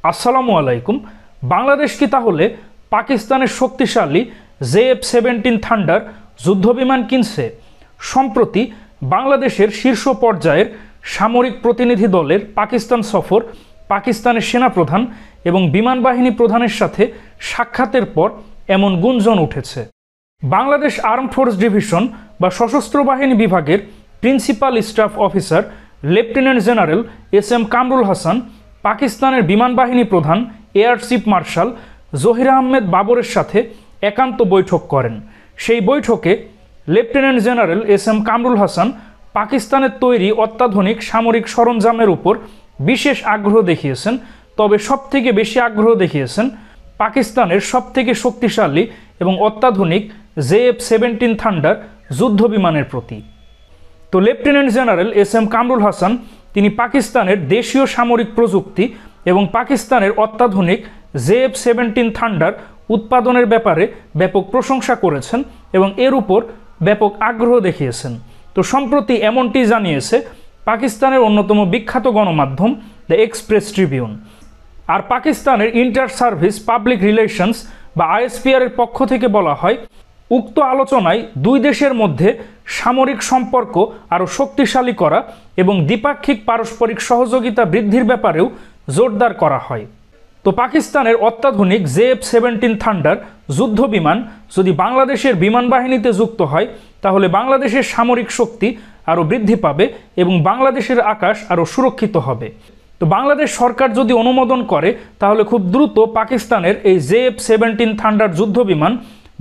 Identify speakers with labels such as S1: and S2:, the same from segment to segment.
S1: আসসালামু আলাইকুম। বাংলাদেশ কি তাহলে পাকিস্তানের শক্তিশালী JF-17 থান্ডার যুদ্ধবিমান কিনছে? সম্প্রতি বাংলাদেশের শীর্ষ পর্যায়ের সামরিক প্রতিনিধি দলের পাকিস্তান সফর, পাকিস্তানের সেনাপ্রধান এবং বিমান বাহিনী প্রধানের সাথে সাক্ষাতের পর এমন গুঞ্জন উঠেছে। বাংলাদেশ আর্মড ফোর্স ডিভিশন বা সশস্ত্র বাহিনী বিভাগের principal staff officer lieutenant general SM Kamrul Hasan পাকিস্তানের বিমান বাহিনী প্রধান air chief marshal Zahir Ahmed বাবরের সাথে একান্ত বৈঠক করেন। সেই বৈঠকে lieutenant general SM Kamrul Hasan পাকিস্তানের তৈরি অত্যাধুনিক সামরিক সরঞ্জামের উপর বিশেষ আগ্রহ দেখিয়েছেন। তবে সবথেকে বেশি আগ্রহ দেখিয়েছেন পাকিস্তানের সবথেকে শক্তিশালী এবং অত্যাধুনিক JF-17 থান্ডার যুদ্ধ বিমানের প্রতি। তো lieutenant general SM Kamrul Hasan তিনি পাকিস্তানের দেশীয় সামরিক প্রযুক্তি এবং পাকিস্তানের অত্যাধুনিক JF-17 থান্ডার উৎপাদনের ব্যাপারে ব্যাপক প্রশংসা করেছেন এবং এর উপর ব্যাপক আগ্রহ দেখিয়েছেন। তো সম্প্রতি এমনটি জানিয়েছে পাকিস্তানের অন্যতম বিখ্যাত গণমাধ্যম দ্য এক্সপ্রেস ট্রিবিউন। আর পাকিস্তানের ইন্টার সার্ভিস পাবলিক রিলেশনস বা ISPR এর পক্ষ থেকে বলা হয়, উক্ত আলোচনায় দুই দেশের মধ্যে সামরিক সম্পর্ক আরও শক্তিশালী করা এবং দ্বিপাক্ষিক পারস্পরিক সহযোগিতা বৃদ্ধির ব্যাপারেও জোরদার করা হয়। তো পাকিস্তানের অত্যাধুনিক JF-17 থান্ডার যুদ্ধ বিমান যদি বাংলাদেশের বিমান বাহিনীতে যুক্ত হয় তাহলে বাংলাদেশের সামরিক শক্তি আরও বৃদ্ধি পাবে এবং বাংলাদেশের আকাশ আরও সুরক্ষিত হবে। তো বাংলাদেশ সরকার যদি অনুমোদন করে তাহলে খুব দ্রুত পাকিস্তানের এই JF-17 থান্ডার যুদ্ধ বিমান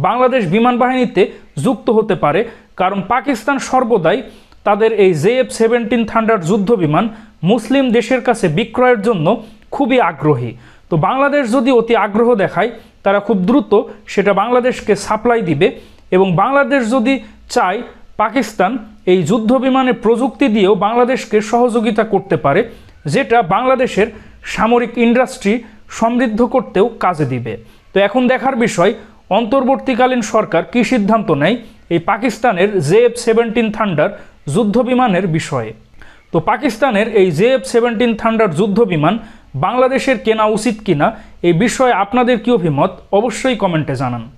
S1: বাংলাদেশ বিমান বাহিনীতে যুক্ত হতে পারে, কারণ পাকিস্তান সর্বদাই তাদের এই JF-17 থান্ডার যুদ্ধ বিমান মুসলিম দেশের কাছে বিক্রয়ের জন্য খুবই আগ্রহী। তো বাংলাদেশ যদি অতি আগ্রহ দেখায় তারা খুব দ্রুত সেটা বাংলাদেশকে সাপ্লাই দিবে এবং বাংলাদেশ যদি চায় পাকিস্তান এই যুদ্ধ বিমানের প্রযুক্তি দিয়েও বাংলাদেশকে সহযোগিতা করতে পারে, যেটা বাংলাদেশের সামরিক ইন্ডাস্ট্রি সমৃদ্ধ করতেও কাজে দিবে। তো এখন দেখার বিষয় অন্তর্বর্তীকালীন সরকার কী সিদ্ধান্ত নেয় এই পাকিস্তানের JF-17 থান্ডার যুদ্ধ বিমানের বিষয়ে। তো পাকিস্তানের এই JF-17 থান্ডার যুদ্ধ বিমান বাংলাদেশের কেনা উচিত কিনা এই বিষয়ে আপনাদের কী অভিমত অবশ্যই কমেন্টে জানান।